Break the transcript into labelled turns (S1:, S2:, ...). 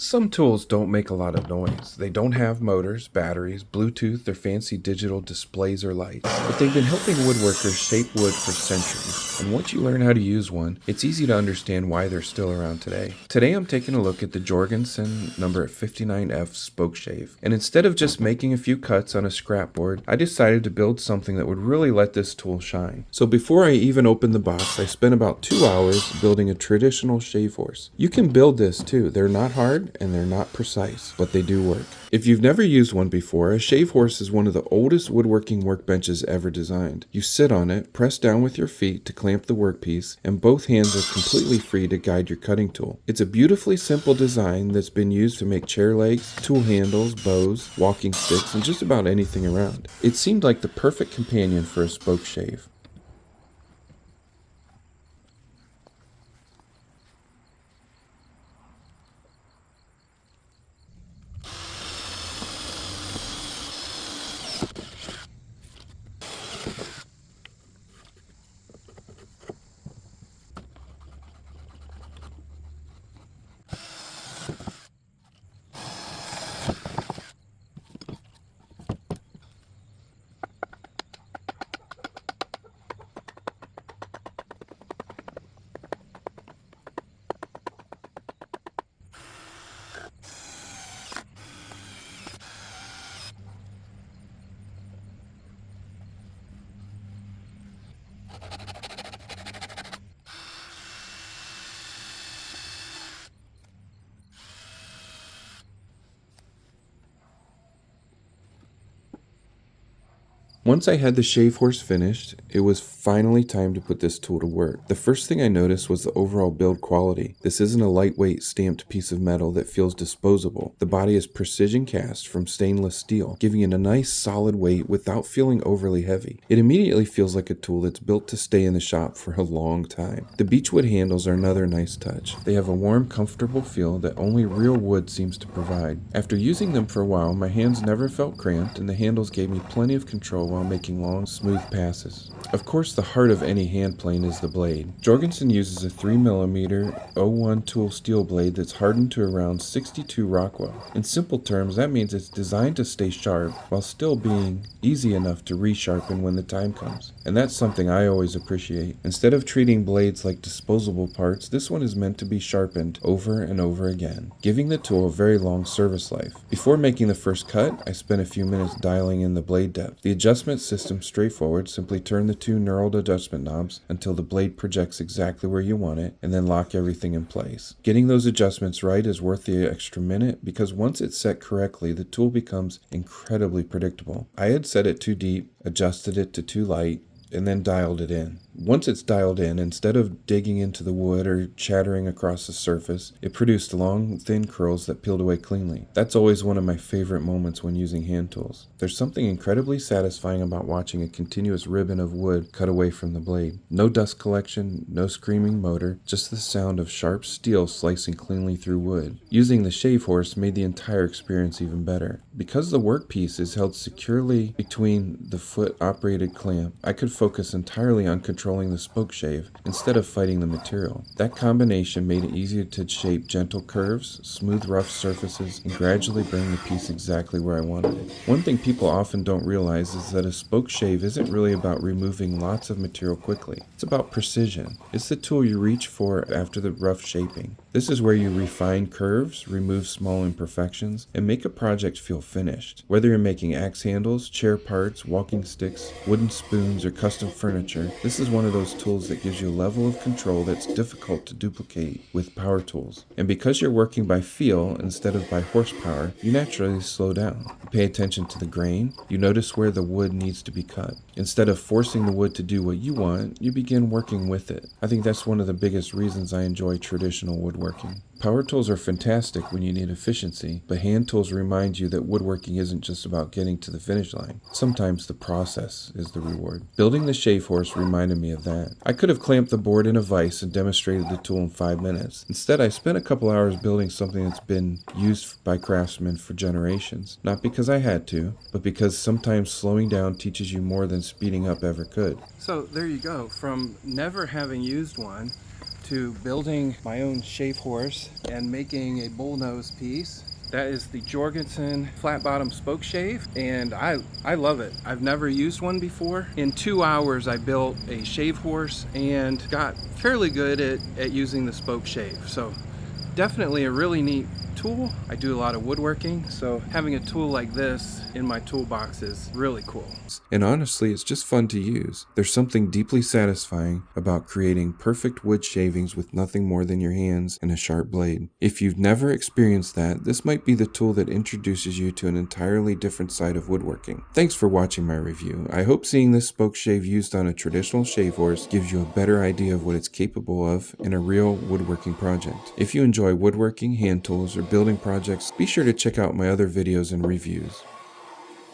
S1: Some tools don't make a lot of noise. They don't have motors, batteries, Bluetooth, or fancy digital displays or lights, but they've been helping woodworkers shape wood for centuries. And once you learn how to use one, it's easy to understand why they're still around today. Today I'm taking a look at the Jorgensen number 59F Spokeshave. And instead of just making a few cuts on a scrapboard, I decided to build something that would really let this tool shine. So before I even opened the box, I spent about 2 hours building a traditional Shavehorse. You can build this too. They're not hard and they're not precise, but they do work. If you've never used one before, a Shavehorse is one of the oldest woodworking workbenches ever designed. You sit on it, press down with your feet to clamp the workpiece, and both hands are completely free to guide your cutting tool. It's a beautifully simple design that's been used to make chair legs, tool handles, bows, walking sticks, and just about anything around. It seemed like the perfect companion for a spoke shave. Once I had the Shavehorse finished, it was finally time to put this tool to work. The first thing I noticed was the overall build quality. This isn't a lightweight stamped piece of metal that feels disposable. The body is precision cast from stainless steel, giving it a nice solid weight without feeling overly heavy. It immediately feels like a tool that's built to stay in the shop for a long time. The Beechwood handles are another nice touch. They have a warm, comfortable feel that only real wood seems to provide. After using them for a while, my hands never felt cramped and the handles gave me plenty of control while making long, smooth passes. Of course, the heart of any hand plane is the blade. Jorgensen uses a 3mm 01 tool steel blade that's hardened to around 62 Rockwell. In simple terms, that means it's designed to stay sharp while still being easy enough to resharpen when the time comes. And that's something I always appreciate. Instead of treating blades like disposable parts, this one is meant to be sharpened over and over again, giving the tool a very long service life. Before making the first cut, I spent a few minutes dialing in the blade depth. The adjustment system straightforward. Simply turn the two knurled adjustment knobs until the blade projects exactly where you want it, and then lock everything in place. Getting those adjustments right is worth the extra minute because once it's set correctly, the tool becomes incredibly predictable. I had set it too deep, adjusted it to too light, and then dialed it in. Once it's dialed in, instead of digging into the wood or chattering across the surface, it produced long, thin curls that peeled away cleanly. That's always one of my favorite moments when using hand tools. There's something incredibly satisfying about watching a continuous ribbon of wood cut away from the blade. No dust collection, no screaming motor, just the sound of sharp steel slicing cleanly through wood. Using the Shavehorse made the entire experience even better. Because the workpiece is held securely between the foot-operated clamp, I could focus entirely on controlling the spoke shave instead of fighting the material. That combination made it easier to shape gentle curves, smooth rough surfaces, and gradually bring the piece exactly where I wanted it. One thing people often don't realize is that a spoke shave isn't really about removing lots of material quickly. It's about precision. It's the tool you reach for after the rough shaping. This is where you refine curves, remove small imperfections, and make a project feel finished. Whether you're making axe handles, chair parts, walking sticks, wooden spoons, or custom furniture, this is one of those tools that gives you a level of control that's difficult to duplicate with power tools. And because you're working by feel instead of by horsepower, you naturally slow down. You pay attention to the grain, you notice where the wood needs to be cut. Instead of forcing the wood to do what you want, you begin working with it. I think that's one of the biggest reasons I enjoy traditional woodworking. Power tools are fantastic when you need efficiency, but hand tools remind you that woodworking isn't just about getting to the finish line. Sometimes the process is the reward. Building the Shavehorse reminded me of that. I could have clamped the board in a vise and demonstrated the tool in 5 minutes. Instead, I spent a couple hours building something that's been used by craftsmen for generations. Not because I had to, but because sometimes slowing down teaches you more than speeding up ever could.
S2: So there you go. From never having used one
S1: to building my own Shavehorse and making a bullnose piece. That is the Jorgensen flat bottom Spokeshave, and I love it. I've never used one before. In 2 hours I built a Shavehorse and got fairly good at using the Spokeshave. So definitely a really neat tool. I do a lot of woodworking, so having a tool like this in my toolbox is really cool. And honestly, it's just fun to use. There's something deeply satisfying about creating perfect wood shavings with nothing more than your hands and a sharp blade. If you've never experienced that, this might be the tool that introduces you to an entirely different side of woodworking. Thanks for watching my review. I hope seeing this Spokeshave used on a traditional Shavehorse gives you a better idea of what it's capable of in a real woodworking project. If you enjoy woodworking, hand tools, or building projects, be sure to check out my other videos and reviews.